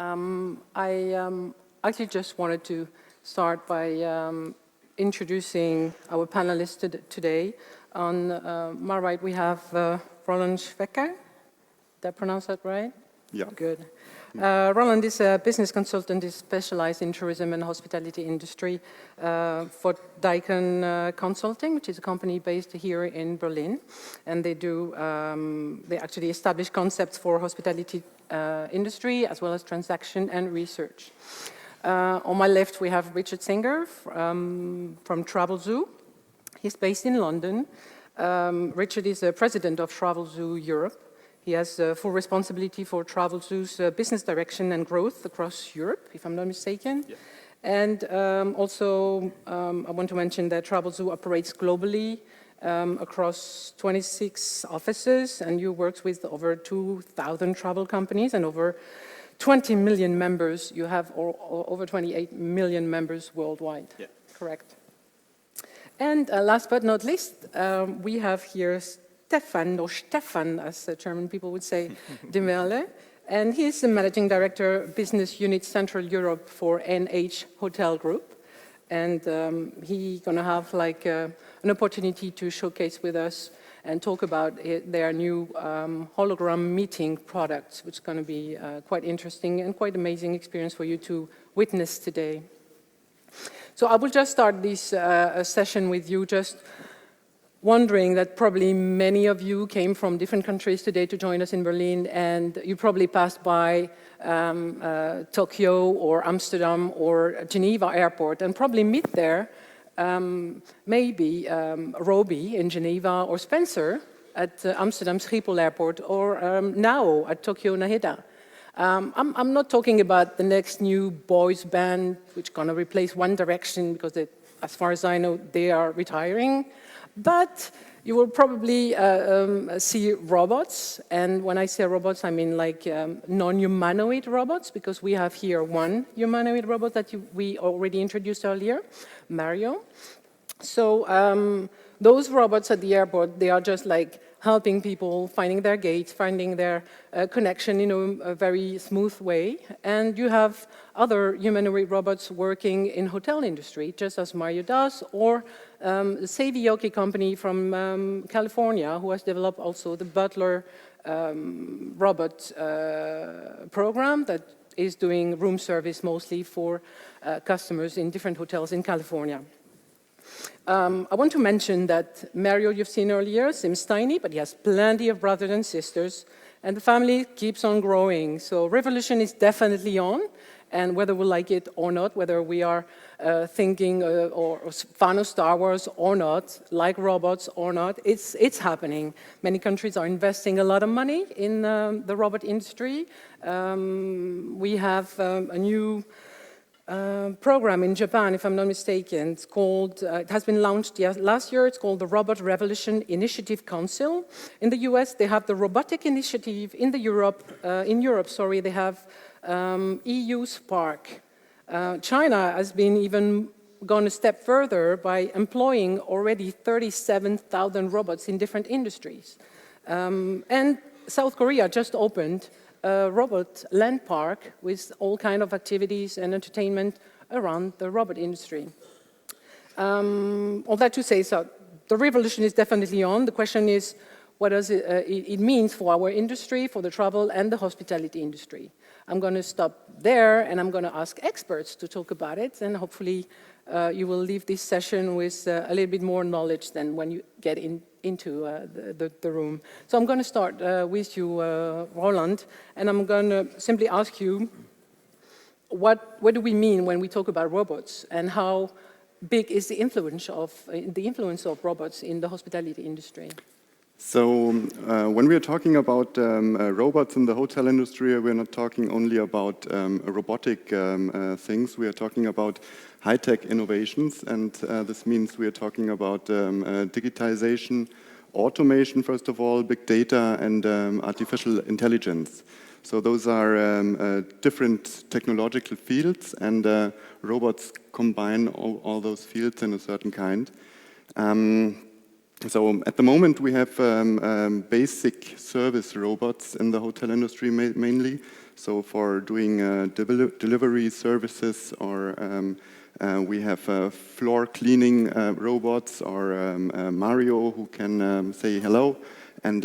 I actually just wanted to start by introducing our panelists today. On my right, we have Roland Schwecke. Did I pronounce that right? Yeah. Good. Roland is a business consultant, is specialized in tourism and hospitality industry for DICON Consulting, which is a company based here in Berlin. And they do, they actually establish concepts for hospitality industry as well as transaction and research. On my left, we have Richard Singer from Travelzoo. He's based in London. Richard is the president of Travelzoo Europe. He has full responsibility for Travelzoo's business direction and growth across Europe, if I'm not mistaken. Yeah. And also, I want to mention that Travelzoo operates globally across 26 offices, and you work with over 2,000 travel companies and over 20 million members. You have over 28 million members worldwide. Yeah. Correct. And last but not least, we have here Stephan, as the German people would say, Demmerle, and he's the Managing Director, Business Unit Central Europe for NH Hotel Group. And he's going to have like an opportunity to showcase with us and talk about their new hologram meeting products, which is going to be quite interesting and quite amazing experience for you to witness today. So I will just start this session with you just wondering that probably many of you came from different countries today to join us in Berlin, and you probably passed by Tokyo or Amsterdam or Geneva airport and probably meet there maybe Roby in Geneva or Spencer at Amsterdam Schiphol airport or Nao at Tokyo Narita. I'm not talking about the next new boys band which is going to replace One Direction because as far as I know they are retiring. But you will probably see robots, and when I say robots, I mean like non-humanoid robots, because we have here one humanoid robot that we already introduced earlier, Marriott. So those robots at the airport, they are just like helping people finding their gates, finding their connection in a very smooth way. And you have other humanoid robots working in hotel industry, just as Marriott does, or the Savioki company from California, who has developed also the Butler robot program that is doing room service mostly for customers in different hotels in California. I want to mention that Marriott, you've seen earlier, seems tiny, but he has plenty of brothers and sisters, and the family keeps on growing. So revolution is definitely on, and whether we like it or not, whether we are thinking or fan of Star Wars or not, like robots or not, it's happening. Many countries are investing a lot of money in the robot industry. We have a new program in Japan, if I'm not mistaken. It's called, it has been launched last year. It's called the Robot Revolution Initiative Council. In the US, they have the Robotic Initiative. In Europe, they have EU Spark. China has been even gone a step further by employing already 37,000 robots in different industries. And South Korea just opened a robot land park with all kinds of activities and entertainment around the robot industry. All that to say, so the revolution is definitely on. The question is, what does it mean for our industry, for the travel and the hospitality industry? I'm going to stop there and I'm going to ask experts to talk about it, and hopefully you will leave this session with a little bit more knowledge than when you get into the room. So I'm going to start with you, Roland, and I'm going to simply ask you, what do we mean when we talk about robots, and how big is the influence of robots in the hospitality industry? So when we are talking about robots in the hotel industry, we're not talking only about robotic things. We are talking about high-tech innovations, and this means we are talking about digitization, automation, first of all, big data, and artificial intelligence. So those are different technological fields, and robots combine all those fields in a certain kind. So at the moment we have basic service robots in the hotel industry mainly. So for doing delivery services, or we have floor cleaning robots, or Mario who can say hello and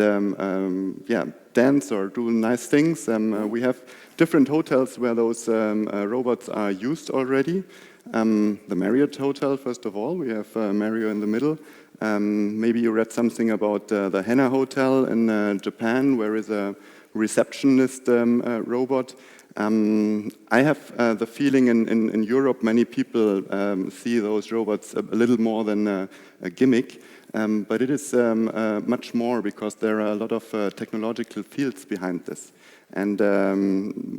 yeah, dance or do nice things. We have different hotels where those robots are used already. The Marriott hotel, first of all, we have Marriott in the middle. Maybe you read something about the Hana Hotel in Japan, where is a receptionist robot. I have the feeling in Europe many people see those robots a little more than a gimmick, but it is much more, because there are a lot of technological fields behind this. And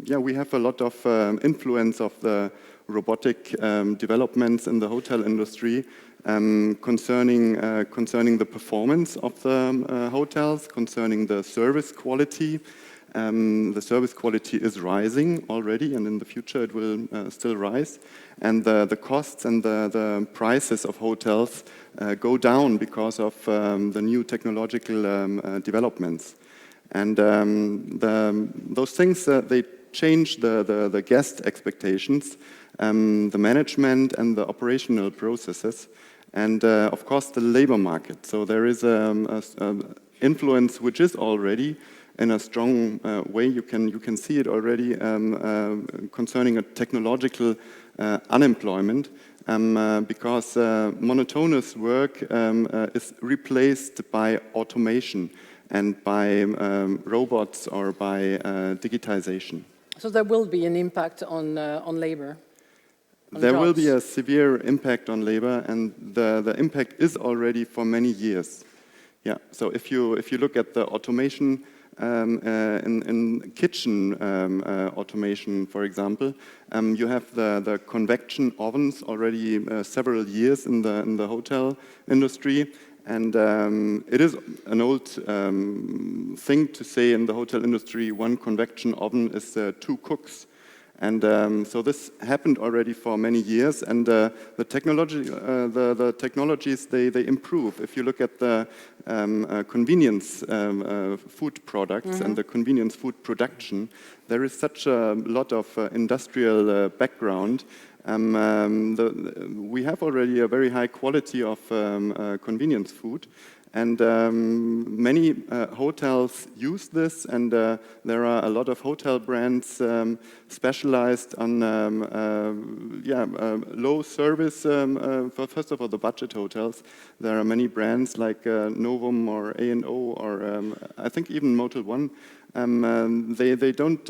yeah, we have a lot of influence of the robotic developments in the hotel industry concerning the performance of the hotels, concerning the service quality. The service quality is rising already, and in the future it will still rise. And the costs and the prices of hotels go down because of the new technological developments. And those things, they change the guest expectations, the management and the operational processes, and of course the labor market. So there is an influence which is already in a strong way. You can see it already concerning a technological unemployment, because monotonous work is replaced by automation and by robots or by digitization. So there will be an impact on labor. There will be a severe impact on labor, and the impact is already for many years. Yeah. So if you look at the automation in kitchen automation, for example, you have the convection ovens already several years in the hotel industry. And it is an old thing to say in the hotel industry, one convection oven is 2 cooks. And so this happened already for many years, and the technologies, they improve. If you look at the convenience food products and the convenience food production, there is such a lot of industrial background. We have already a very high quality of convenience food, and many hotels use this, and there are a lot of hotel brands specialized on low service. First of all, the budget hotels. There are many brands like Novum or A&O, or I think even Motel One. They don't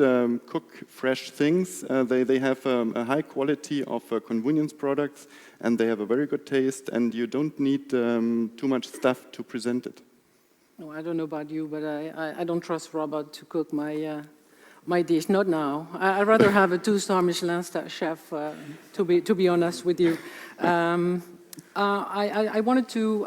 cook fresh things. They have a high quality of convenience products, and they have a very good taste, and you don't need too much stuff to present it. No, I don't know about you, but I don't trust Robert to cook my dish. Not now. I'd rather have a 2-star Michelin chef, to be honest with you. I wanted to,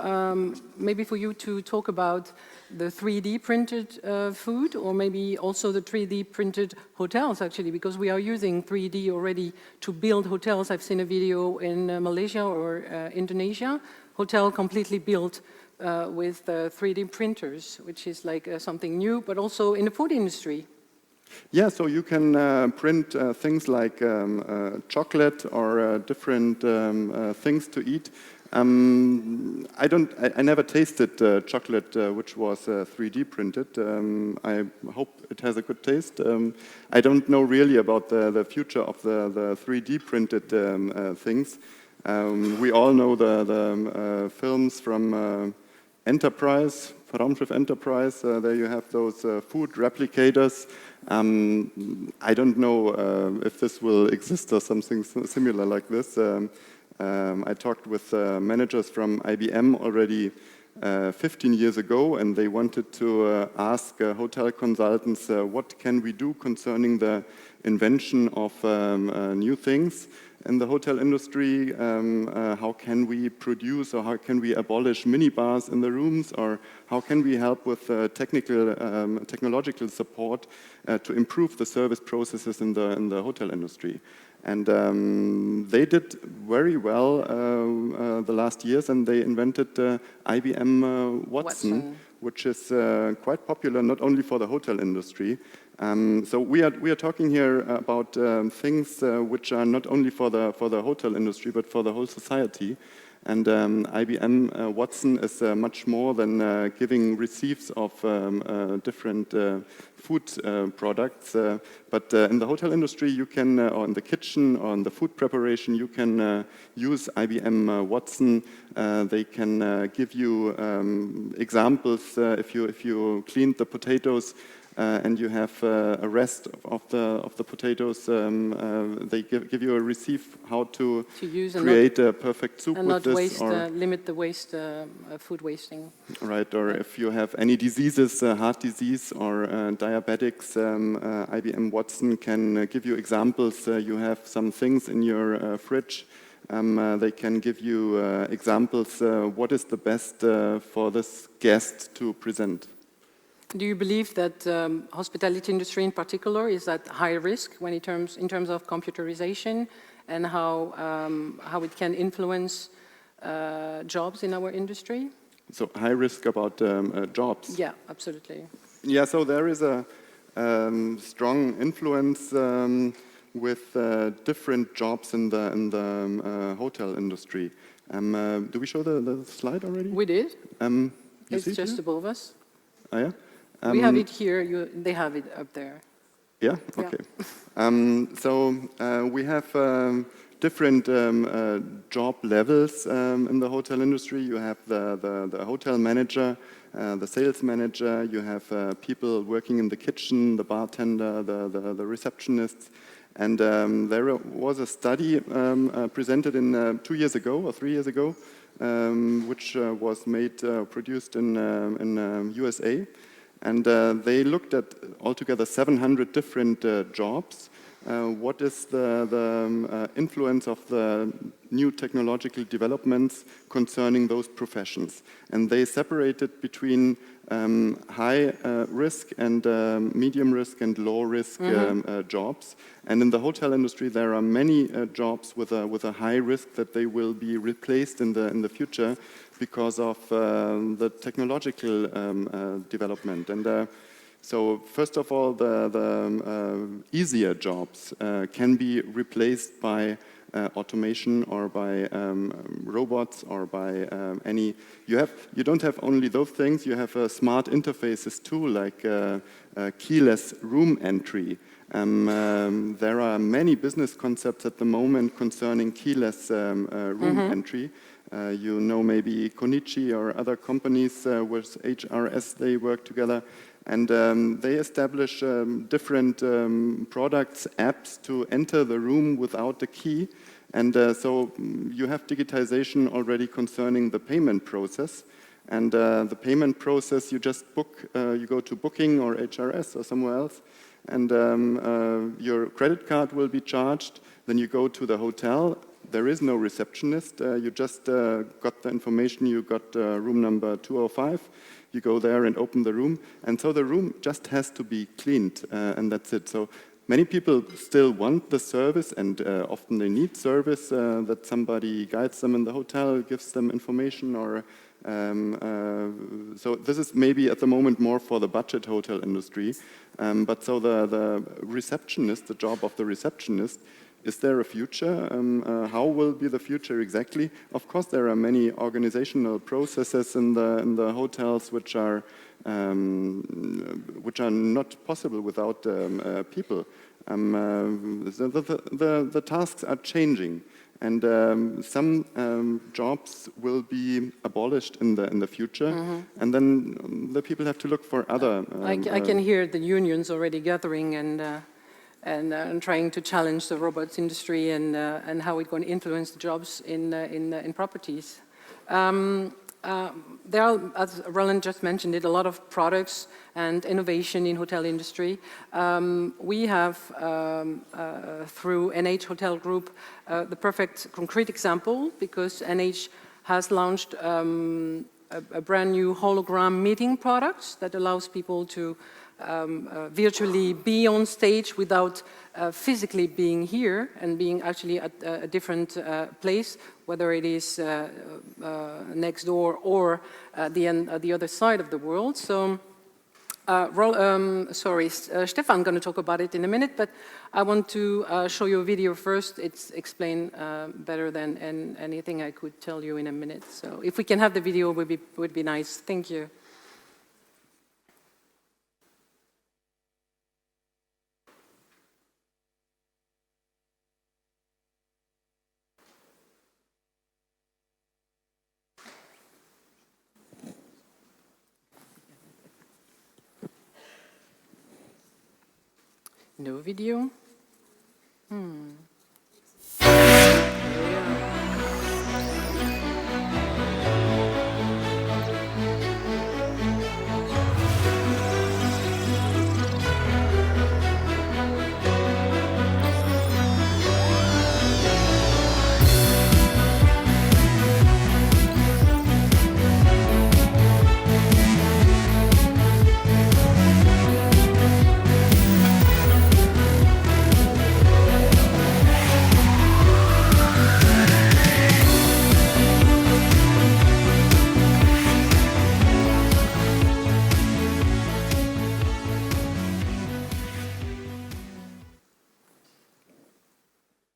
maybe for you to talk about the 3D printed food, or maybe also the 3D printed hotels, actually, because we are using 3D already to build hotels. I've seen a video in Malaysia or Indonesia, hotel completely built with 3D printers, which is like something new, but also in the food industry. Yeah, so you can print things like chocolate or different things to eat. I never tasted chocolate which was 3D printed. I hope it has a good taste. I don't know really about the future of the 3D printed things. We all know the films from Enterprise, Raumschiff Enterprise. There you have those food replicators. I don't know if this will exist or something similar like this. I talked with managers from IBM already 15 years ago, and they wanted to ask hotel consultants, what can we do concerning the invention of new things in the hotel industry? How can we produce, or how can we abolish minibars in the rooms, or how can we help with technological support to improve the service processes in the hotel industry? And they did very well the last years, and they invented IBM Watson, which is quite popular not only for the hotel industry. So we are talking here about things which are not only for the hotel industry but for the whole society. And IBM Watson is much more than giving receipts of different food products. But in the hotel industry, you can, or in the kitchen, or in the food preparation, you can use IBM Watson. They can give you examples if you cleaned the potatoes. And you have a rest of the potatoes. They give you a receipt how to create a perfect soup and with not this, waste, or limit the waste, food wasting. right. Or if you have any diseases, heart disease or diabetics, IBM Watson can give you examples. You have some things in your fridge. They can give you examples. What is the best for this guest to present? Do you believe that hospitality industry in particular is at high risk when in terms of computerization and how it can influence jobs in our industry? So high risk about jobs? Yeah, absolutely. Yeah, so there is a strong influence with different jobs in the hotel industry. Do we show the slide already? We did. It's see it just here? above us. Oh, yeah? We have it here, they have it up there. Yeah? Okay. So we have different job levels in the hotel industry. You have the hotel manager, the sales manager, you have people working in the kitchen, the bartender, the receptionists. And there was a study presented in 2 years ago or 3 years ago, which was produced in USA. And they looked at altogether 700 different jobs. What is the influence of the new technological developments concerning those professions? And they separated between high risk and medium risk and low risk jobs. And in the hotel industry, there are many jobs with a high risk that they will be replaced in the future because of the technological development. And so first of all, the easier jobs can be replaced by automation or by robots or by any. You don't have only those things. You have smart interfaces too, like keyless room entry. There are many business concepts at the moment concerning keyless room entry. You know, maybe Konichi or other companies with HRS, they work together. And they establish different products, apps to enter the room without the key. And so you have digitization already concerning the payment process. And the payment process, you just book, you go to Booking or HRS or somewhere else, and your credit card will be charged. Then you go to the hotel. There is no receptionist. You just got the information. You got room number 205. You go there and open the room. And so the room just has to be cleaned, and that's it. So many people still want the service, and often they need service, that somebody guides them in the hotel, gives them information, or so this is maybe at the moment more for the budget hotel industry. But so the receptionist, the job of the receptionist, is there a future? How will be the future exactly? Of course, there are many organizational processes in the hotels which are not possible without people. The tasks are changing, and some jobs will be abolished in the future, and then the people have to look for other. I can hear the unions already gathering and trying to challenge the robots industry and how it's going to influence the jobs in properties. There are, as Roland just mentioned it, a lot of products and innovation in hotel industry. We have, through NH Hotel Group, the perfect concrete example, because NH has launched a brand new hologram meeting product that allows people to virtually be on stage without physically being here and being actually at a different place, whether it is next door or the other side of the world. So, Stephan going to talk about it in a minute, but I want to show you a video first. It's explained better than anything I could tell you in a minute. So if we can have the video, would be nice. Thank you. No video?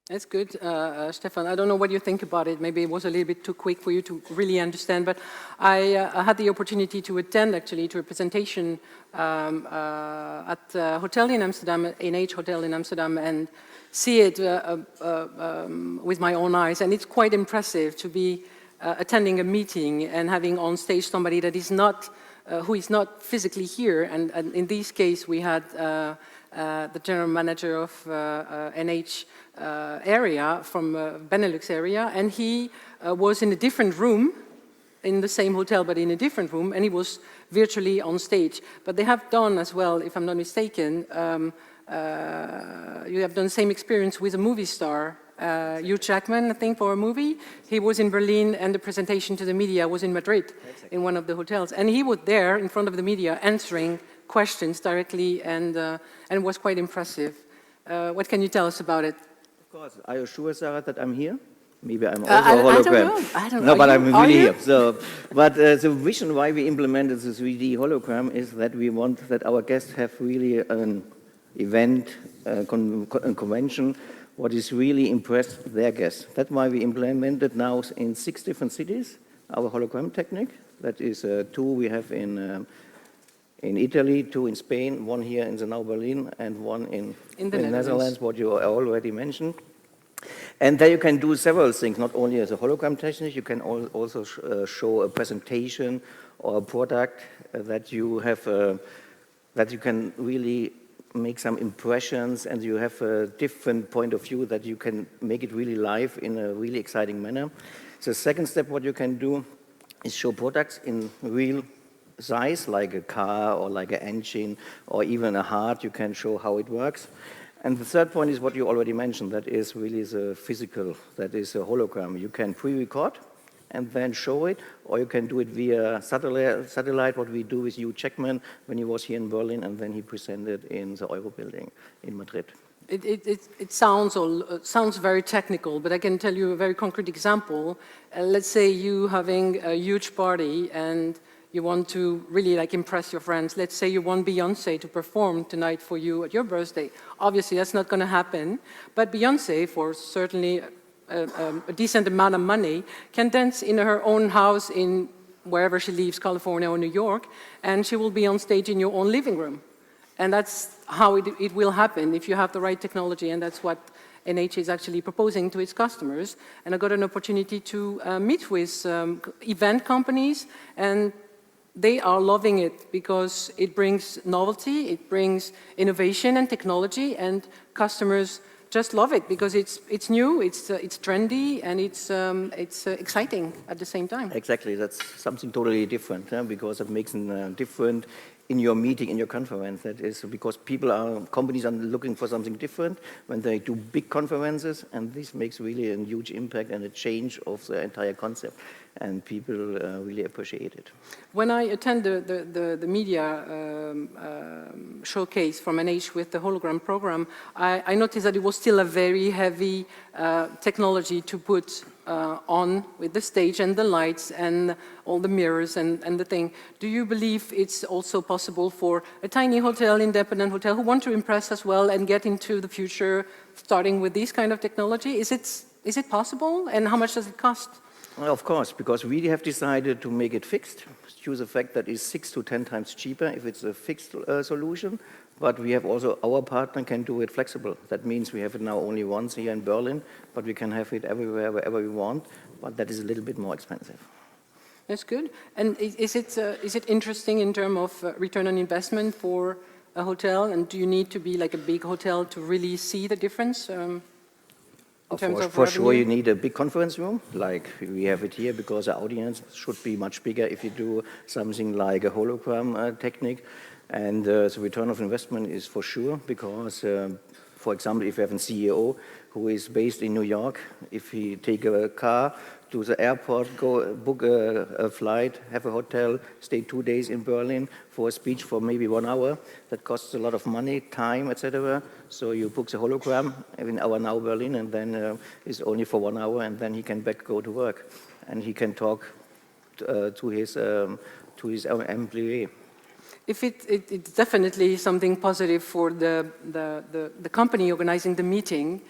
That's good, Stephan. I don't know what you think about it. Maybe it was a little bit too quick for you to really understand, but I had the opportunity to attend actually to a presentation at a hotel in Amsterdam, NH Hotel in Amsterdam, and see it with my own eyes. And it's quite impressive to be attending a meeting and having on stage somebody that is not, who is not physically here. And in this case, we had the general manager of NH area from Benelux area, and he was in a different room, in the same hotel, but in a different room, and he was virtually on stage. But they have done as well, if I'm not mistaken, you have done the same experience with a movie star, Hugh Jackman, I think, for a movie. He was in Berlin, and the presentation to the media was in Madrid, in one of the hotels. And he was there in front of the media answering questions directly, and it was quite impressive. What can you tell us about it? Of course. Are you sure, Sarah, that I'm here? Maybe I'm also a hologram. I don't know. No, but I'm really here. So, but the vision why we implemented the 3D hologram is that we want that our guests have really an event, a convention, what is really impressed their guests. That's why we implemented now in 6 different cities our hologram technique. That is 2 we have in Italy, 2 in Spain, 1 here in the now Berlin, and 1 in the Netherlands, what you already mentioned. And there you can do several things, not only as a hologram technique, you can also show a presentation or a product that you have, that you can really make some impressions, and you have a different point of view that you can make it really live in a really exciting manner. So the second step, what you can do is show products in real size, like a car or like an engine or even a heart. You can show how it works. And the third point is what you already mentioned, that is really the physical, that is a hologram. You can pre-record and then show it, or you can do it via satellite, what we do with Hugh Jackman when he was here in Berlin, and then he presented in the Euro building in Madrid. It sounds very technical, but I can tell you a very concrete example. Let's say you having a huge party and you want to really impress your friends. Let's say you want Beyoncé to perform tonight for you at your birthday. Obviously, that's not going to happen. But Beyoncé, for certainly a decent amount of money, can dance in her own house in wherever she lives, California or New York, and she will be on stage in your own living room. And that's how it will happen if you have the right technology, and that's what NH is actually proposing to its customers. And I got an opportunity to meet with event companies, and they are loving it because it brings novelty, it brings innovation and technology, and customers just love it because it's new, it's trendy, and it's exciting at the same time. Exactly, that's something totally different, because it makes a different in your meeting, in your conference. That is because companies are looking for something different when they do big conferences, and this makes really a huge impact and a change of the entire concept, and people really appreciate it. When I attend the media showcase from NH with the hologram program, I noticed that it was still a very heavy technology to put on with the stage and the lights and all the mirrors and the thing. Do you believe it's also possible for a tiny hotel, independent hotel, who want to impress as well and get into the future starting with this kind of technology? Is it possible, and how much does it cost? Well, of course, because we have decided to make it fixed, due to the fact that it's 6 to 10 times cheaper if it's a fixed solution, but we have also, our partner can do it flexible. That means we have it now only once here in Berlin, but we can have it everywhere, wherever we want, but that is a little bit more expensive. That's good. And is it interesting in terms of return on investment for a hotel, and do you need to be like a big hotel to really see the difference? For sure, you need a big conference room, like we have it here, because the audience should be much bigger if you do something like a hologram technique. And the return of investment is for sure, because, for example, if you have a CEO who is based in New York, if he take a car to the airport, go book a flight, have a hotel, stay 2 days in Berlin for a speech for maybe 1 hour, that costs a lot of money, time, etc. So you book the hologram in our now Berlin, and then it's only for 1 hour, and then he can go to work, and he can talk to his employee. If it's definitely something positive for the company organizing the meeting,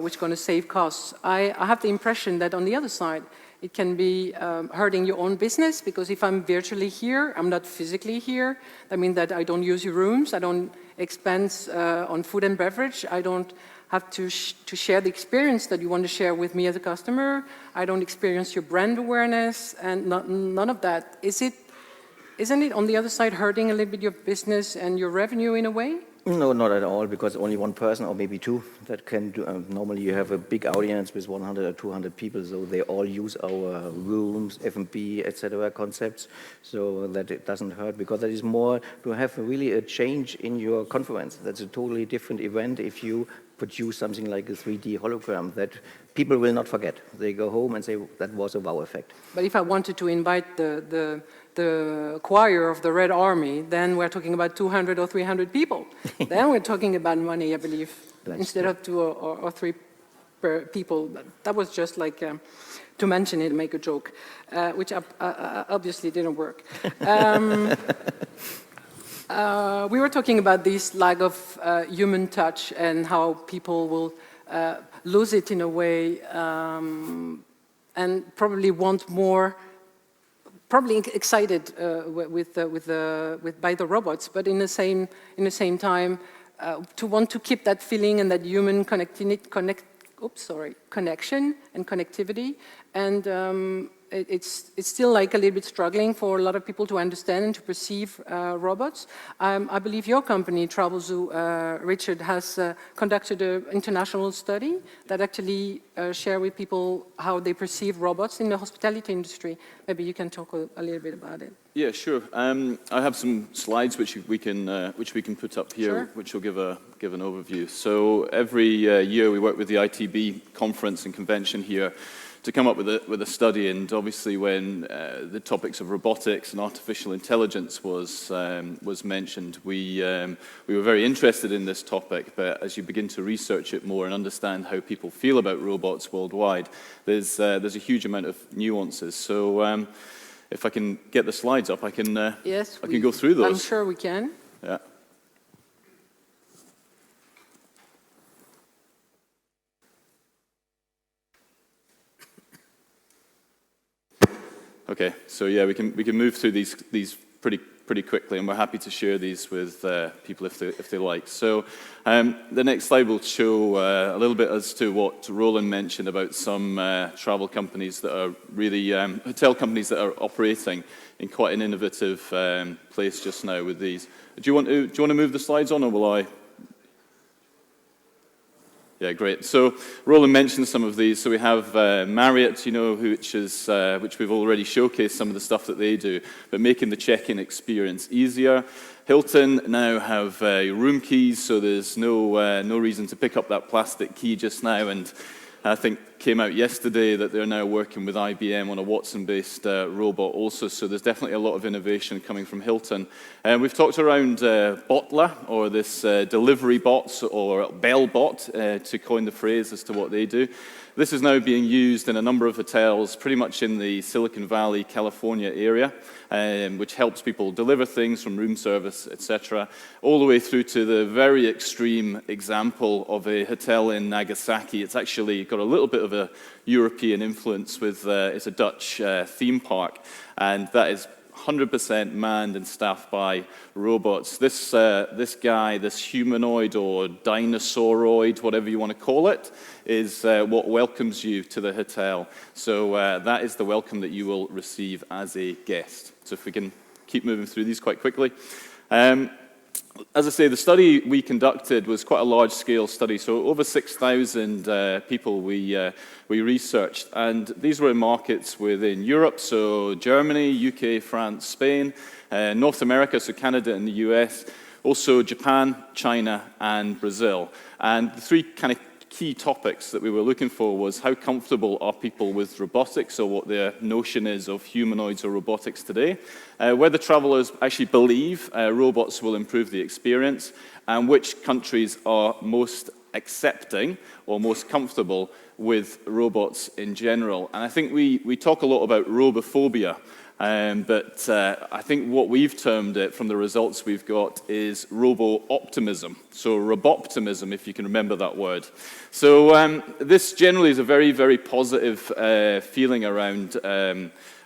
which is going to save costs. I have the impression that on the other side, it can be hurting your own business, because if I'm virtually here, I'm not physically here. That means that I don't use your rooms, I don't expense on food and beverage, I don't have to share the experience that you want to share with me as a customer, I don't experience your brand awareness, and none of that. Isn't it on the other side hurting a little bit your business and your revenue in a way? No, not at all, because only one person or maybe two that can do. Normally you have a big audience with 100 or 200 people, so they all use our rooms, F&B, etc. concepts, so that it doesn't hurt, because that is more to have really a change in your conference. That's a totally different event if you produce something like a 3D hologram that people will not forget. They go home and say, that was a wow effect. But if I wanted to invite the choir of the Red Army, then we're talking about 200 or 300 people. Then we're talking about money, I believe, instead of 2 or 3 people. That was just like to mention it, make a joke, which obviously didn't work. We were talking about this lack of human touch and how people will lose it in a way and probably want more. Probably excited by the robots, but in the same time, to want to keep that feeling and that human connection and connectivity, and it's still like a little bit struggling for a lot of people to understand and to perceive robots. I believe your company, Travelzoo, Richard, has conducted an international study that actually share with people how they perceive robots in the hospitality industry. Maybe you can talk a little bit about it. Yeah, sure. I have some slides which we can put up here, sure, which will give an overview. So every year we work with the ITB conference and convention here to come up with a study, and obviously when the topics of robotics and artificial intelligence was mentioned, we were very interested in this topic. But as you begin to research it more and understand how people feel about robots worldwide, there's a huge amount of nuances. So if I can get the slides up, I can go through those. I'm sure we can. Yeah. Okay, so yeah, we can move through these pretty quickly, and we're happy to share these with people if they like. So the next slide will show a little bit as to what Roland mentioned about some travel companies that are really hotel companies that are operating in quite an innovative place just now with these. Do you want to move the slides on, or will I? Yeah, great. So Roland mentioned some of these. So we have Marriott, which we've already showcased some of the stuff that they do, but making the check-in experience easier. Hilton now have room keys, so there's no reason to pick up that plastic key just now. And I think came out yesterday that they're now working with IBM on a Watson-based robot also, so there's definitely a lot of innovation coming from Hilton. We've talked around Butler, or this delivery bots, or Bell bot, to coin the phrase as to what they do. This is now being used in a number of hotels, pretty much in the Silicon Valley, California area, which helps people deliver things from room service, etc., all the way through to the very extreme example of a hotel in Nagasaki. It's actually got a little bit of a European influence with, it's a Dutch theme park, and that is 100% manned and staffed by robots. This guy, this humanoid or dinosauroid, whatever you want to call it, is what welcomes you to the hotel. So that is the welcome that you will receive as a guest. So if we can keep moving through these quite quickly. As I say, the study we conducted was quite a large-scale study, so over 6,000 people we researched, and these were in markets within Europe, so Germany, UK, France, Spain, North America, so Canada and the US, also Japan, China, and Brazil. And the three kind of key topics that we were looking for was how comfortable are people with robotics, or what their notion is of humanoids or robotics today, whether travelers actually believe robots will improve the experience, and which countries are most accepting or most comfortable with robots in general. And I think we talk a lot about robophobia, but I think what we've termed it from the results we've got is robo-optimism. So roboptimism, if you can remember that word. So this generally is a very, very positive feeling around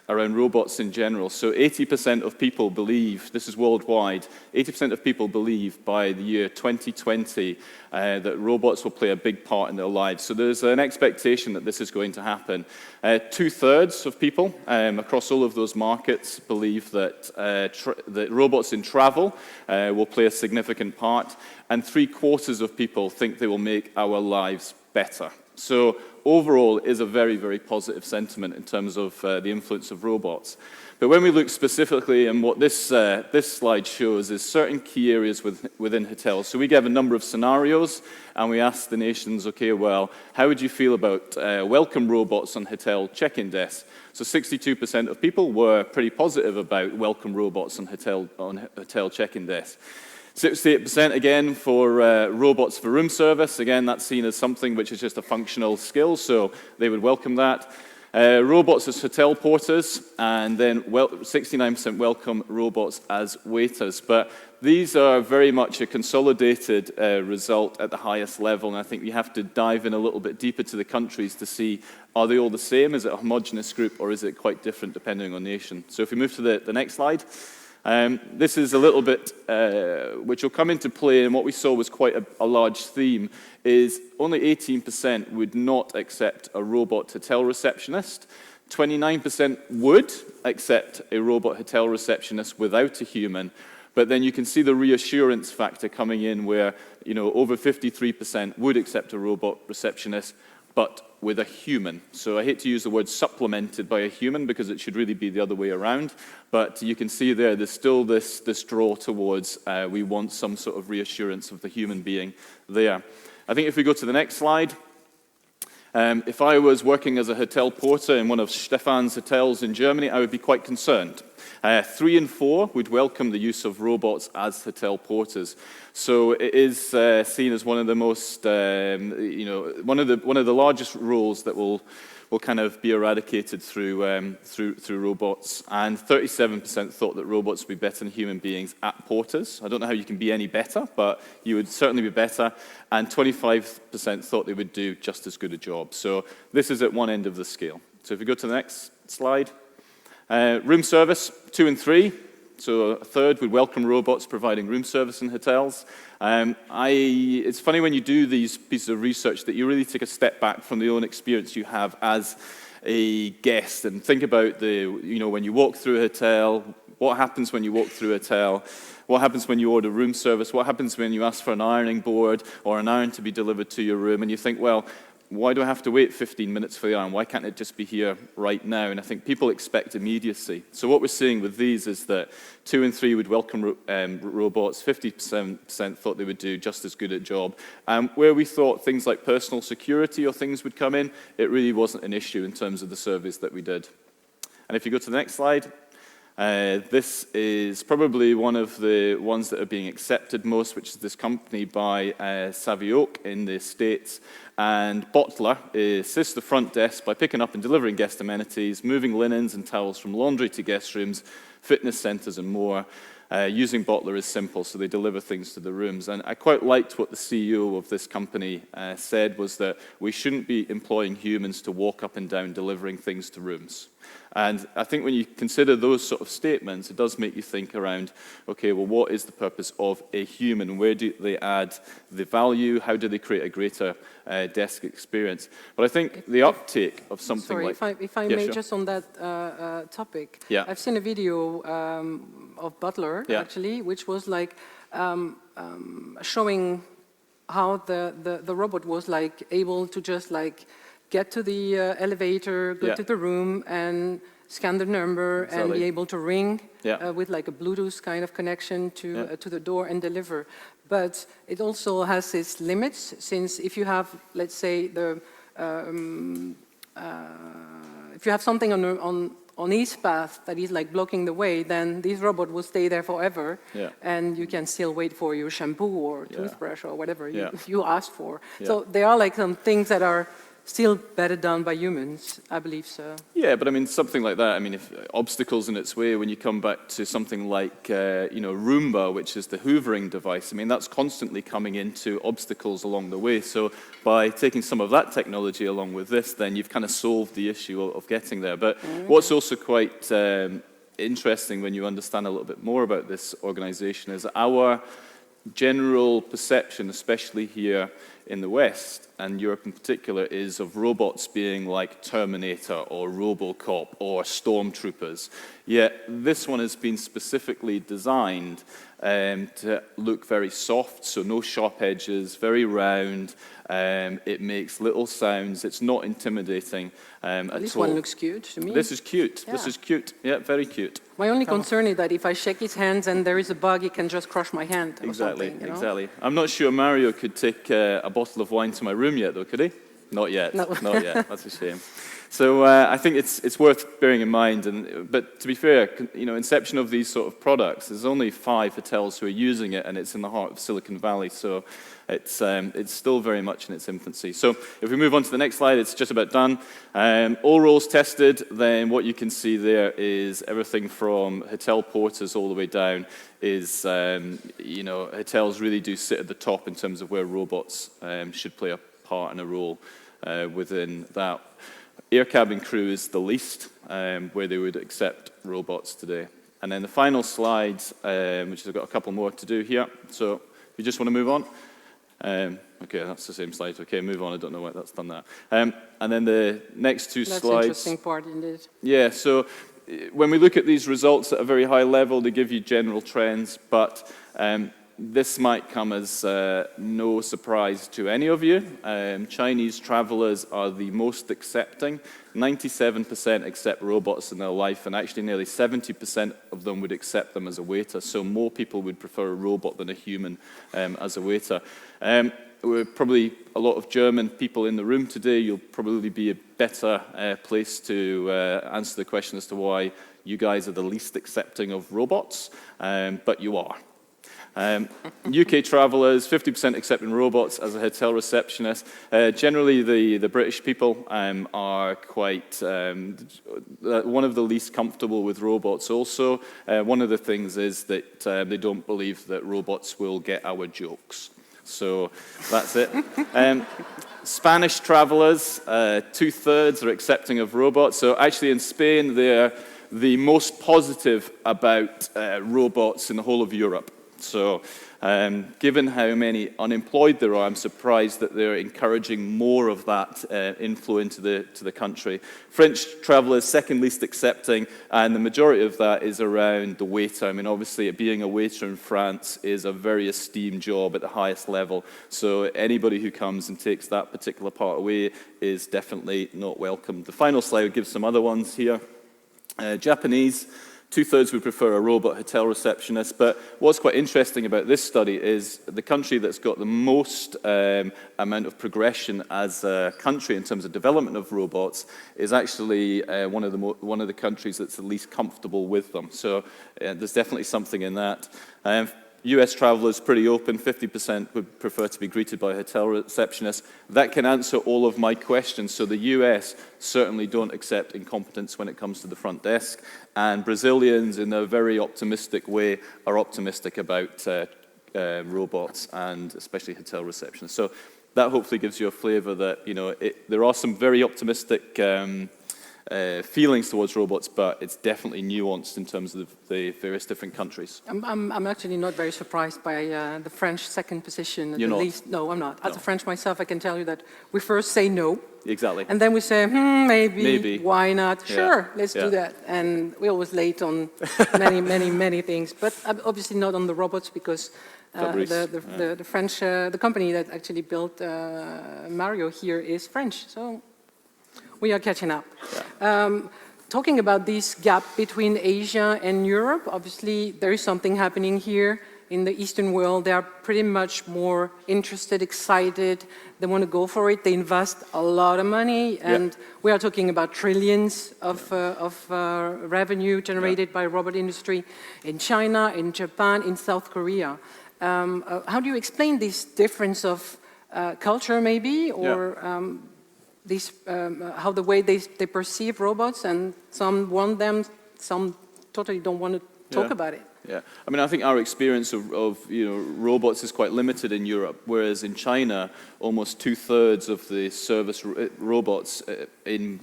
robots in general. So 80% of people believe, this is worldwide, 80% of people believe by the year 2020 that robots will play a big part in their lives. So there's an expectation that this is going to happen. 2/3 of people across all of those markets believe that, that robots in travel will play a significant part, and 3/4 of people think they will make our lives better. So overall, it is a very, very positive sentiment in terms of the influence of robots. But when we look specifically, and what this slide shows is certain key areas within hotels. So we gave a number of scenarios, and we asked the nations, okay, well, how would you feel about welcome robots on hotel check-in desks? So 62% of people were pretty positive about welcome robots on hotel check-in desks. 68% again for robots for room service. Again, that's seen as something which is just a functional skill, so they would welcome that. Robots as hotel porters, and then 69% welcome robots as waiters. But these are very much a consolidated result at the highest level, and I think you have to dive in a little bit deeper to the countries to see, are they all the same? Is it a homogenous group, or is it quite different depending on nation? So if we move to the next slide. This is a little bit, which will come into play, and what we saw was quite a large theme, is only 18% would not accept a robot hotel receptionist. 29% would accept a robot hotel receptionist without a human. But then you can see the reassurance factor coming in where, you know, over 53% would accept a robot receptionist, but with a human. So I hate to use the word supplemented by a human, because it should really be the other way around. But you can see there's still this draw towards we want some sort of reassurance of the human being there. I think if we go to the next slide, if I was working as a hotel porter in one of Stephan's hotels in Germany, I would be quite concerned. 3 in 4 would welcome the use of robots as hotel porters. So it is seen as one of the most, one of the largest roles that will kind of be eradicated through robots. And 37% thought that robots would be better than human beings at porters. I don't know how you can be any better, but you would certainly be better. And 25% thought they would do just as good a job. So this is at one end of the scale. So if we go to the next slide. Room service, 2 in 3. So a third would welcome robots providing room service in hotels. It's funny when you do these pieces of research that you really take a step back from the own experience you have as a guest and think about when you walk through a hotel, what happens when you walk through a hotel, what happens when you order room service, what happens when you ask for an ironing board or an iron to be delivered to your room, and you think, well, why do I have to wait 15 minutes for the arm? Why can't it just be here right now? And I think people expect immediacy. So what we're seeing with these is that 2 and 3 would welcome robots, 50% thought they would do just as good a job. Where we thought things like personal security or things would come in, it really wasn't an issue in terms of the surveys that we did. And if you go to the next slide, this is probably one of the ones that are being accepted most, which is this company by Savioke in the States. And Butler assists the front desk by picking up and delivering guest amenities, moving linens and towels from laundry to guest rooms, fitness centers, and more. Using Butler is simple, so they deliver things to the rooms. And I quite liked what the CEO of this company said, was that we shouldn't be employing humans to walk up and down delivering things to rooms. And I think when you consider those sort of statements, it does make you think around, okay, well, what is the purpose of a human? Where do they add the value? How do they create a greater desk experience? But I think the uptake of something like... Sorry, if I yeah, may, sure. just on that topic. Yeah. I've seen a video of Butler, Yeah. actually, which was like showing how the robot was like able to just like get to the elevator, go Yeah. to the room, and scan the number, and Exactly. be able to ring Yeah. with like a Bluetooth kind of connection to Yeah. to the door and deliver. But it also has its limits, since if you have, let's say, if you have something on each path that is like blocking the way, then this robot will stay there forever, Yeah. and you can still wait for your shampoo or Yeah. toothbrush or whatever Yeah. you ask for. Yeah. So there are like some things that are still better done by humans, I believe so. Yeah, but I mean, something like that, I mean, if obstacles in its way, when you come back to something like, Roomba, which is the hoovering device, I mean, that's constantly coming into obstacles along the way. So by taking some of that technology along with this, then you've kind of solved the issue of getting there. But what's also quite interesting when you understand a little bit more about this organization is our general perception, especially here in the West, and Europe in particular, is of robots being like Terminator or Robocop or Stormtroopers. Yet this one has been specifically designed to look very soft, so no sharp edges, very round. It makes little sounds. It's not intimidating at all. This one looks cute to me. This is cute. Yeah. This is cute. Yeah, very cute. My only concern is that if I shake his hands and there is a bug, it can just crush my hand or Exactly, something, you know? exactly. I'm not sure Mario could take a bottle of wine to my room yet, though, could he? Not yet. No. Not yet. That's a shame. So I think it's worth bearing in mind. But to be fair, inception of these sort of products, there's only 5 hotels who are using it, and it's in the heart of Silicon Valley. So it's still very much in its infancy. So if we move on to the next slide, it's just about done. All roles tested, then what you can see there is everything from hotel porters all the way down is, hotels really do sit at the top in terms of where robots should play a part and a role within that. Air cabin crew is the least, where they would accept robots today. And then the final slide, which I've got a couple more to do here. So if you just want to move on. Okay, that's the same slide. Okay, move on. I don't know why that's done that. And then the next 2 That's slides. the interesting part indeed. Yeah, so when we look at these results at a very high level, they give you general trends, but this might come as no surprise to any of you. Chinese travelers are the most accepting. 97% accept robots in their life, and actually nearly 70% of them would accept them as a waiter. So more people would prefer a robot than a human as a waiter. We're probably a lot of German people in the room today. You'll probably be a better place to answer the question as to why you guys are the least accepting of robots, but you are. UK travellers, 50% accepting robots as a hotel receptionist. Generally, the British people are quite one of the least comfortable with robots also. One of the things is that they don't believe that robots will get our jokes. So that's it. Spanish travellers, 2/3 are accepting of robots. So actually in Spain, they're the most positive about robots in the whole of Europe. So Given how many unemployed there are, I'm surprised that they're encouraging more of that inflow into the country. French travellers, second least accepting, and the majority of that is around the waiter. I mean, obviously, being a waiter in France is a very esteemed job at the highest level. So anybody who comes and takes that particular part away is definitely not welcome. The final slide gives some other ones here. Japanese. 2/3 would prefer a robot hotel receptionist, but what's quite interesting about this study is the country that's got the most amount of progression as a country in terms of development of robots is actually one of the countries that's the least comfortable with them. So there's definitely something in that. US travelers, pretty open, 50% would prefer to be greeted by a hotel receptionist. That can answer all of my questions. So the US certainly don't accept incompetence when it comes to the front desk. And Brazilians, in a very optimistic way, are optimistic about robots and especially hotel receptionists. So that hopefully gives you a flavor that, you know, there are some very optimistic feelings towards robots, but it's definitely nuanced in terms of the various different countries. I'm actually not very surprised by the French second position. You're not? Least. No, I'm not. As No. a French myself, I can tell you that we first say no. Exactly. And then we say, maybe, why not? Yeah. Sure, let's Yeah. do that. And we always late on many things. But obviously not on the robots because the French, the company that actually built Marriott here is French. So we are catching up. Yeah. Talking about this gap between Asia and Europe, obviously there is something happening here. In the Eastern world, they are pretty much more interested, excited. They want to go for it. They invest a lot of money, and we are talking about trillions of revenue generated by robot industry in China, in Japan, in South Korea. How do you explain this difference of culture, maybe, or how the way they perceive robots, and some want them, some totally don't want to talk about it? Yeah, I mean, I think our experience of robots is quite limited in Europe, whereas in China, almost 2/3 of the service robots in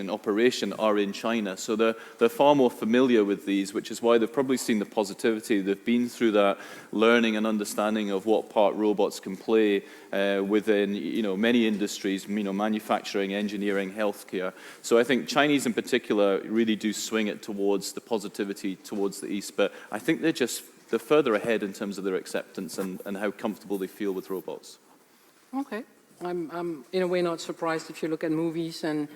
operation are in China. So they're far more familiar with these, which is why they've probably seen the positivity. They've been through that learning and understanding of what part robots can play within many industries, manufacturing, engineering, healthcare. So I think Chinese in particular really do swing it towards the positivity towards the East, but I think they're further ahead in terms of their acceptance and how comfortable they feel with robots. Okay, I'm in a way not surprised if you look at movies and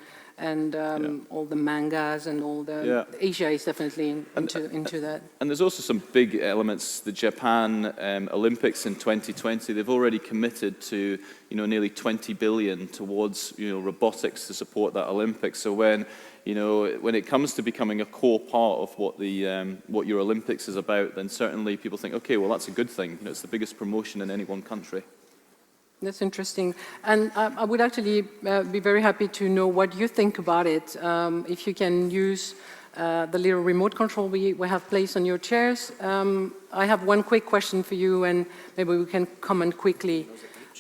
all the mangas and all the Asia is definitely into that. And there's also some big elements. The Japan Olympics in 2020, they've already committed to nearly 20 billion towards robotics to support that Olympics. So when it comes to becoming a core part of what your Olympics is about, then certainly people think, okay, well that's a good thing. It's the biggest promotion in any one country. That's interesting. And I would actually be very happy to know what you think about it. If you can use the little remote control we have placed on your chairs. I have one quick question for you, and maybe we can comment quickly.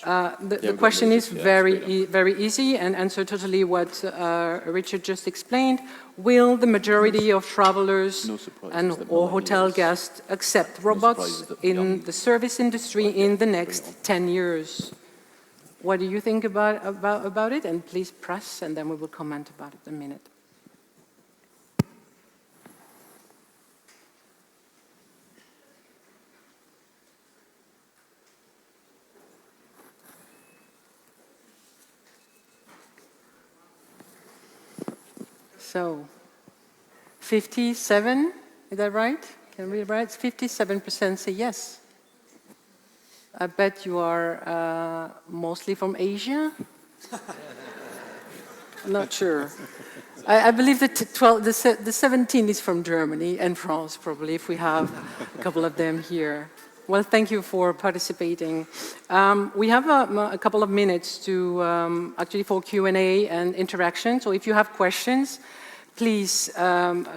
The question is very easy and answer totally what Richard just explained. Will the majority of travelers or hotel guests accept robots in the service industry in the next 10 years? What do you think about it? And please press, and then we will comment about it in a minute. So, 57, is that right? Can we read right? 57% say yes. I bet you are mostly from Asia. I'm not sure. I believe that the 17 is from Germany and France, probably, if we have a couple of them here. Well, thank you for participating. We have a couple of minutes to actually for Q&A and interaction. So if you have questions, please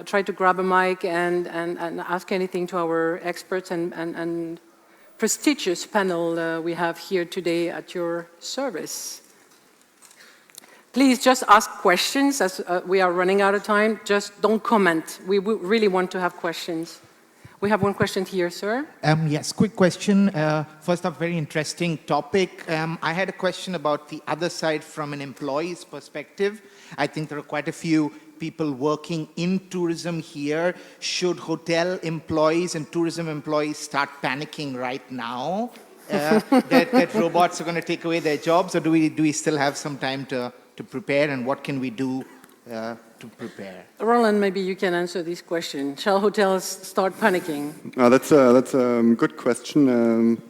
try to grab a mic and ask anything to our experts and prestigious panel we have here today at your service. Please just ask questions as we are running out of time. Just don't comment. We really want to have questions. We have one question here, sir. Yes, quick question. First off, very interesting topic. I had a question about the other side from an employee's perspective. I think there are quite a few people working in tourism here. Should hotel employees and tourism employees start panicking right now that robots are going to take away their jobs, or do we still have some time to prepare, and what can we do to prepare? Roland, maybe you can answer this question. Shall hotels start panicking? That's a good question.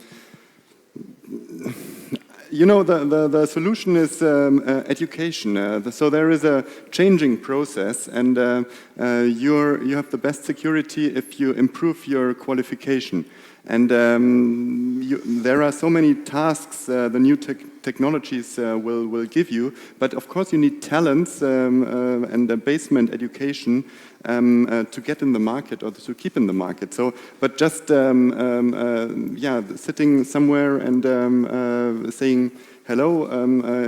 You know, the solution is education. So there is a changing process, and you have the best security if you improve your qualification. And there are so many tasks the new technologies will give you, but of course you need talents and a basement education to get in the market or to keep in the market. So, but just sitting somewhere and saying, hello,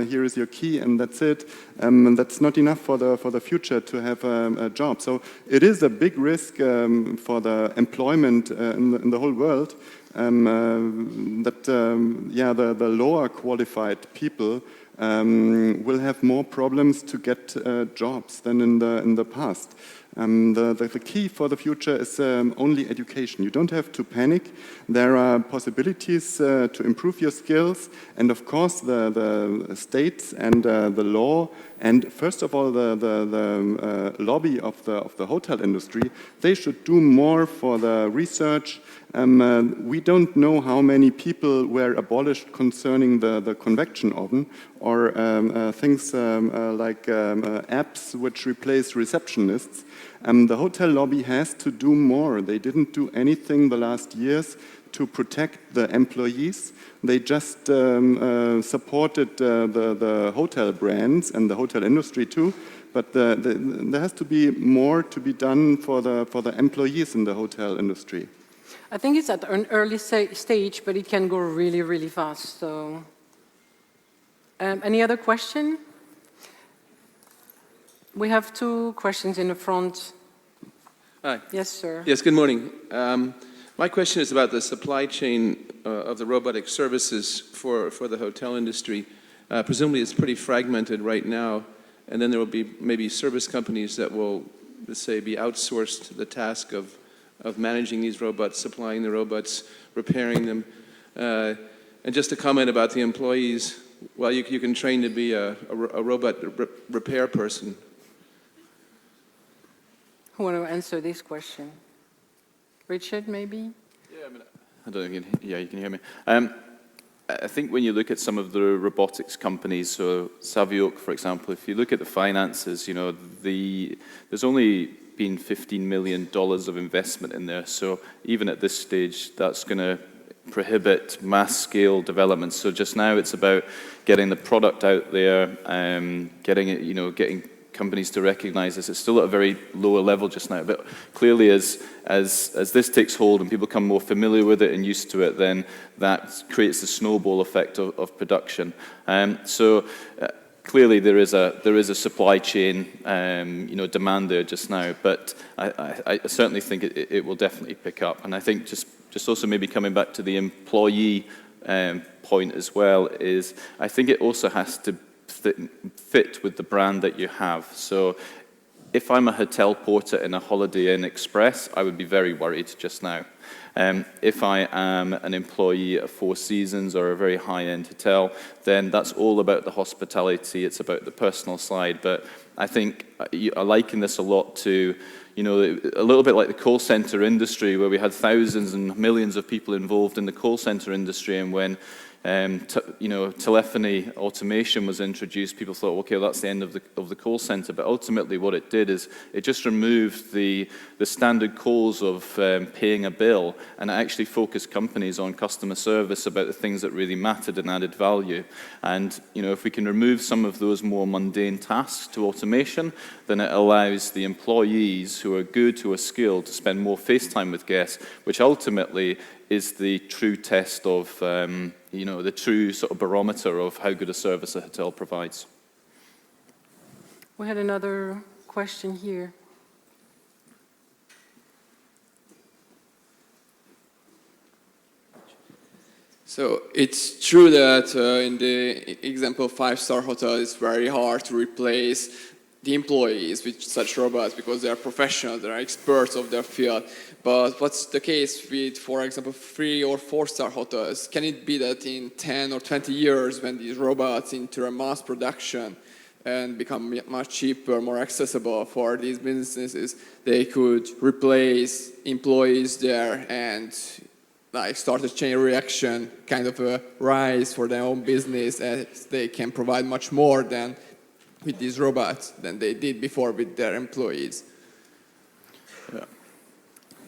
here is your key, and that's it. That's not enough for the future to have a job. So it is a big risk for the employment in the whole world that the lower qualified people will have more problems to get jobs than in the past. The key for the future is only education. You don't have to panic. There are possibilities to improve your skills, and of course the states and the law, and first of all the lobby of the hotel industry, they should do more for the research. We don't know how many people were abolished concerning the convection oven, or things like apps which replace receptionists. The hotel lobby has to do more. They didn't do anything the last years to protect the employees. They just supported the hotel brands and the hotel industry too. But there has to be more to be done for the employees in the hotel industry. I think it's at an early stage, but it can go really, really fast. So, any other question? We have two questions in the front. Hi. Yes, sir. Yes, good morning. My question is about the supply chain of the robotic services for the hotel industry. Presumably it's pretty fragmented right now, and then there will be maybe service companies that will, let's say, be outsourced the task of managing these robots, supplying the robots, repairing them. And just a comment about the employees, well, you can train to be a robot repair person. Who want to answer this question? Richard, maybe? Yeah, I don't know if you can hear me. I think when you look at some of the robotics companies, so Saviok, for example, if you look at the finances, you know, there's only been $15 million of investment in there. So even at this stage, that's going to prohibit mass-scale development. So just now, it's about getting the product out there, getting companies to recognize this. It's still at a very lower level just now, but clearly as this takes hold and people become more familiar with it and used to it, then that creates the snowball effect of production. Clearly there is a supply chain demand there just now, but I certainly think it will definitely pick up. And I think just also maybe coming back to the employee point as well, is I think it also has to fit with the brand that you have. So if I'm a hotel porter in a Holiday Inn Express, I would be very worried just now. If I am an employee at Four Seasons or a very high-end hotel, then that's all about the hospitality, it's about the personal side. But I think I liken this a lot to, a little bit like the call center industry, where we had thousands and millions of people involved in the call center industry, and when telephony automation was introduced, people thought, okay, well, that's the end of the call center. But ultimately what it did is it just removed the standard calls of paying a bill, and it actually focused companies on customer service about the things that really mattered and added value. And if we can remove some of those more mundane tasks to automation, then it allows the employees who are good, who are skilled, to spend more face time with guests, which ultimately is the true test of, the true sort of barometer of how good a service a hotel provides. We had another question here. So it's true that in the example 5-star hotel, it's very hard to replace the employees with such robots because they are professionals, they are experts of their field. But what's the case with, for example, 3 or 4-star hotels? Can it be that in 10 or 20 years, when these robots enter a mass production and become much cheaper, more accessible for these businesses, they could replace employees there and like start a chain reaction, kind of a rise for their own business, as they can provide much more than with these robots than they did before with their employees. Yeah.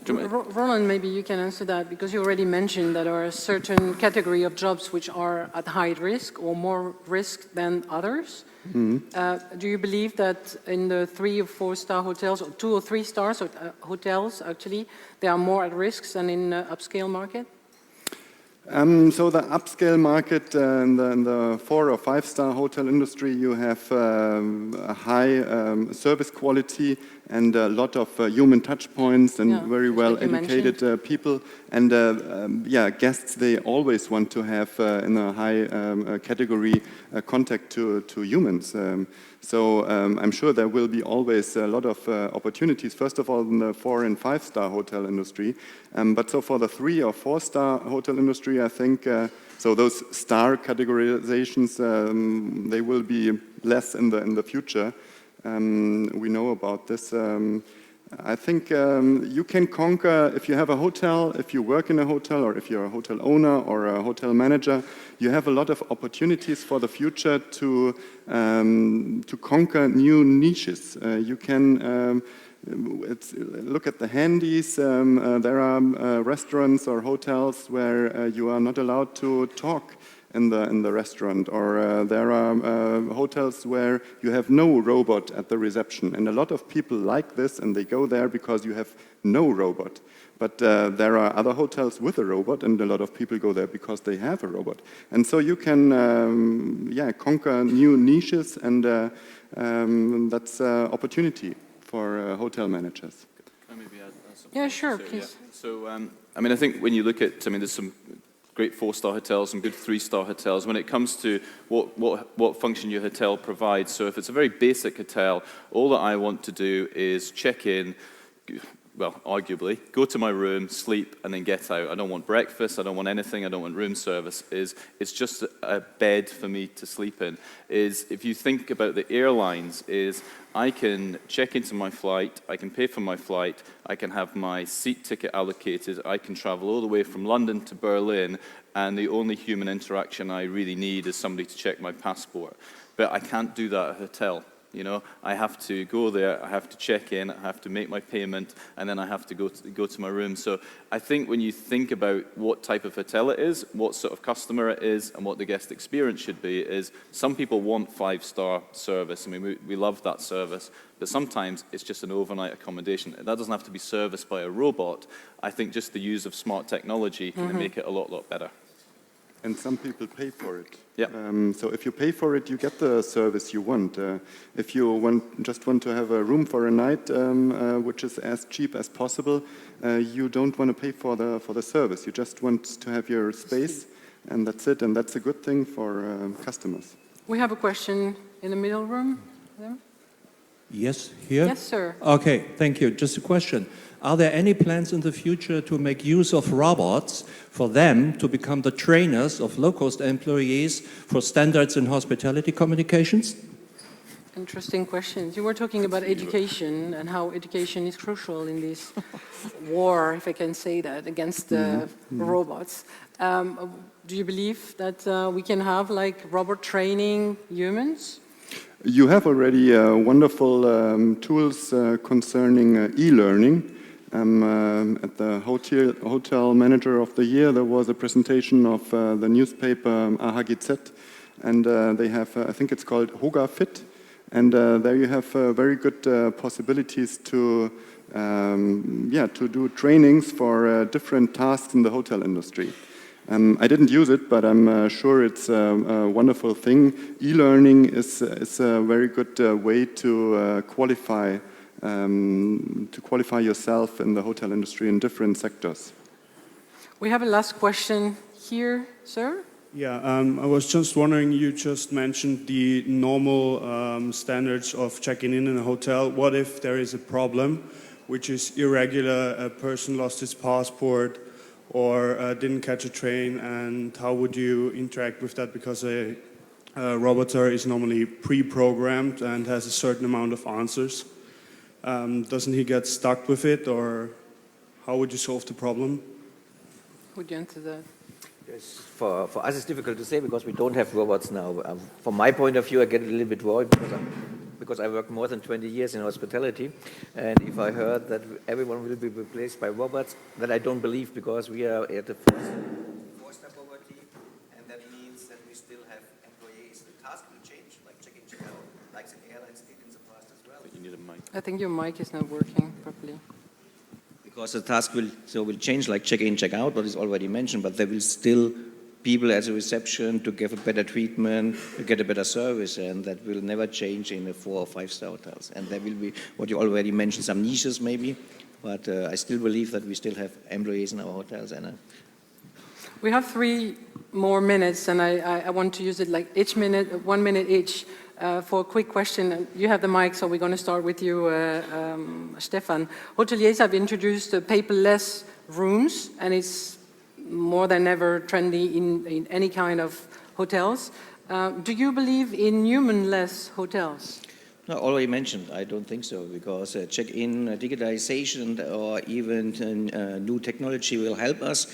Roland, maybe you can answer that, because you already mentioned that there are a certain category of jobs which are at high risk or more risk than others. Do you believe that in the 3 or 4-star hotels, or 2 or 3 stars hotels, actually, they are more at risk than in the upscale market? So the upscale market in the 4 or 5-star hotel industry, you have a high service quality and a lot of human touch points and very well educated people. And yeah, guests, they always want to have in a high category contact to humans. So I'm sure there will be always a lot of opportunities, first of all in the 4 and 5-star hotel industry. But so for the 3 or 4-star hotel industry, I think, so those star categorizations, they will be less in the future. We know about this. I think you can conquer, if you have a hotel, if you work in a hotel, or if you're a hotel owner or a hotel manager, you have a lot of opportunities for the future to conquer new niches. You can look at the handies. There are restaurants or hotels where you are not allowed to talk in the restaurant, or there are hotels where you have no robot at the reception, and a lot of people like this and they go there because you have no robot. But there are other hotels with a robot, and a lot of people go there because they have a robot. And so you can conquer new niches, and that's an opportunity for hotel managers. Can I maybe add something? Yeah, sure, please. Yeah. So, I mean, I think when you look at, I mean, there's some great 4-star hotels and good 3-star hotels when it comes to what function your hotel provides. So if it's a very basic hotel, all that I want to do is check in, well, arguably, go to my room, sleep, and then get out. I don't want breakfast, I don't want anything, I don't want room service. It's just a bed for me to sleep in. If you think about the airlines, I can check into my flight, I can pay for my flight, I can have my seat ticket allocated, I can travel all the way from London to Berlin, and the only human interaction I really need is somebody to check my passport. But I can't do that at a hotel. You know, I have to go there, I have to check in, I have to make my payment, and then I have to go to my room. So I think when you think about what type of hotel it is, what sort of customer it is, and what the guest experience should be, is some people want 5-star service. I mean, we love that service, but sometimes it's just an overnight accommodation. That doesn't have to be serviced by a robot. I think just the use of smart technology can make it a lot better. And some people pay for it. Yeah. So if you pay for it, you get the service you want. If you just want to have a room for a night, which is as cheap as possible, you don't want to pay for the service. You just want to have your space, and that's it. And that's a good thing for customers. We have a question in the middle room. There. Yes, here? Yes, sir. Okay, thank you. Just a question. Are there any plans in the future to make use of robots for them to become the trainers of low-cost employees for standards in hospitality communications? Interesting questions. You were talking about education and how education is crucial in this war, if I can say that, against robots. Do you believe that we can have like robot training humans? You have already wonderful tools concerning e-learning. At the Hotel Manager of the Year, there was a presentation of the newspaper AHGZ, and they have, I think it's called HogaFit, and there you have very good possibilities to do trainings for different tasks in the hotel industry. I didn't use it, but I'm sure it's a wonderful thing. E-learning is a very good way to qualify yourself in the hotel industry in different sectors. We have a last question here, sir. Yeah, I was just wondering, you just mentioned the normal standards of checking in a hotel. What if there is a problem, which is irregular, a person lost his passport or didn't catch a train, and how would you interact with that? Because a roboter is normally pre-programmed and has a certain amount of answers. Doesn't he get stuck with it, or how would you solve the problem? Would you answer that? Yes, for us it's difficult to say because we don't have robots now. From my point of view, I get a little bit worried because I work more than 20 years in hospitality, and if I heard that everyone will be replaced by robots, that I don't believe, because we are at the four-star poverty, and that means that we still have employees. The task will change, like check-in, check-out, like the airlines did in the past as well. But you need a mic. I think your mic is not working properly. Because the task will change, like check-in, check-out, what is already mentioned, but there will still people at the reception to give a better treatment, to get a better service, and that will never change in the 4- or 5-star hotels. And there will be, what you already mentioned, some niches maybe, but I still believe that we still have employees in our hotels. And we have 3 more minutes, and I want to use it like each minute, 1 minute each, for a quick question. You have the mic, so we're going to start with you, Stephan. Hoteliers have introduced paperless rooms, and it's more than ever trendy in any kind of hotels. Do you believe in human-less hotels? No, already mentioned, I don't think so, because check-in, digitization, or even new technology will help us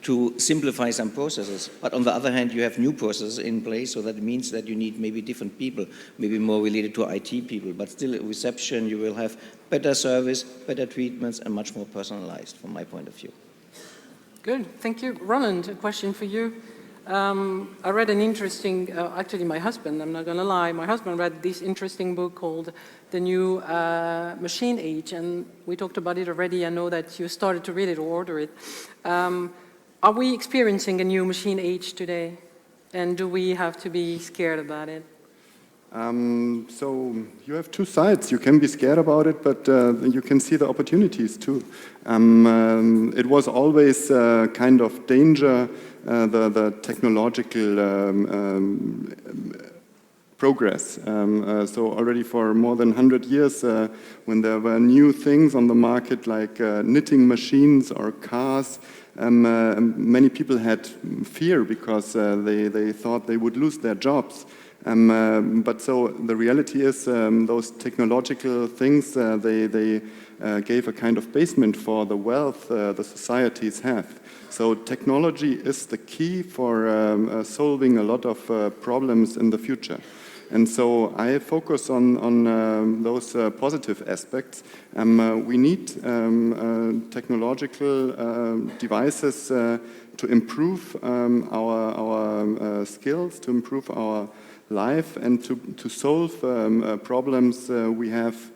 to simplify some processes. But on the other hand, you have new processes in place, so that means that you need maybe different people, maybe more related to IT people, but still at reception you will have better service, better treatments, and much more personalized from my point of view. Good, thank you. Roland, a question for you. I read an interesting, actually my husband, I'm not going to lie, my husband read this interesting book called The New Machine Age, and we talked about it already. I know that you started to read it or order it. Are we experiencing a new machine age today? And do we have to be scared about it? So you have 2 sides. You can be scared about it, but you can see the opportunities too. It was always kind of danger, the technological progress. So already for more than 100 years, when there were new things on the market like knitting machines or cars, many people had fear because they thought they would lose their jobs. But so the reality is those technological things, they gave a kind of basement for the wealth the societies have. So technology is the key for solving a lot of problems in the future. And so I focus on those positive aspects. We need technological devices to improve our skills, to improve our life, and to solve problems we have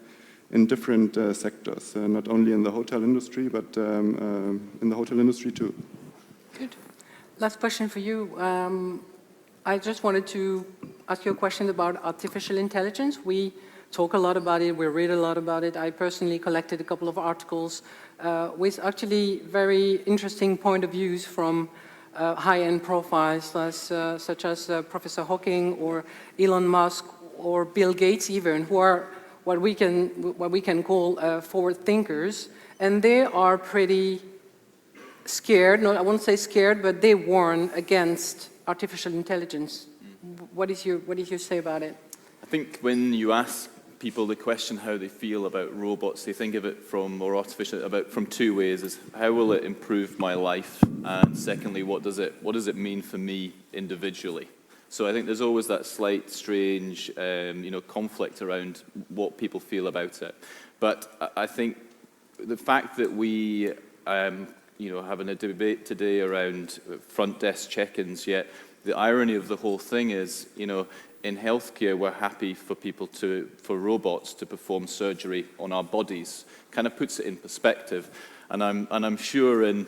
in different sectors, not only in the hotel industry, but in the hotel industry too. Good. Last question for you. I just wanted to ask you a question about artificial intelligence. We talk a lot about it, we read a lot about it. I personally collected a couple of articles with actually very interesting point of views from high-end profiles such as Professor Hawking or Elon Musk or Bill Gates even, who are what we can call forward thinkers, and they are pretty scared. No, I won't say scared, but they warn against artificial intelligence. What is your say about it? I think when you ask people the question how they feel about robots, they think of it from from 2 ways: is how will it improve my life, and secondly, what does it mean for me individually? So I think there's always that slight, strange, conflict around what people feel about it. But I think the fact that we, having a debate today around front desk check-ins, yet the irony of the whole thing is, in healthcare, we're happy for robots to perform surgery on our bodies. Kind of puts it in perspective. And I'm sure at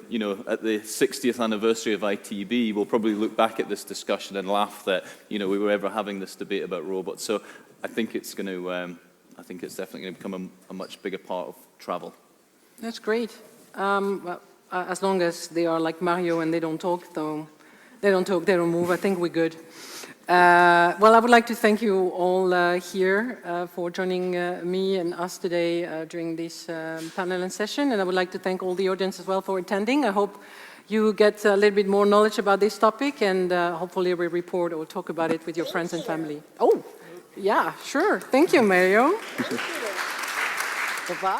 the 60th anniversary of ITB, we'll probably look back at this discussion and laugh that, we were ever having this debate about robots. So I think it's definitely going to become a much bigger part of travel. That's great. Well, as long as they are like Mario and they don't talk, though, They don't talk, they don't move. I think we're good. Well, I would like to thank you all here for joining me and us today during this panel and session. And I would like to thank all the audience as well for attending. I hope you get a little bit more knowledge about this topic, and hopefully we report or talk about it with your friends and family. Oh, yeah, sure. Thank you, Mario. Bye-bye.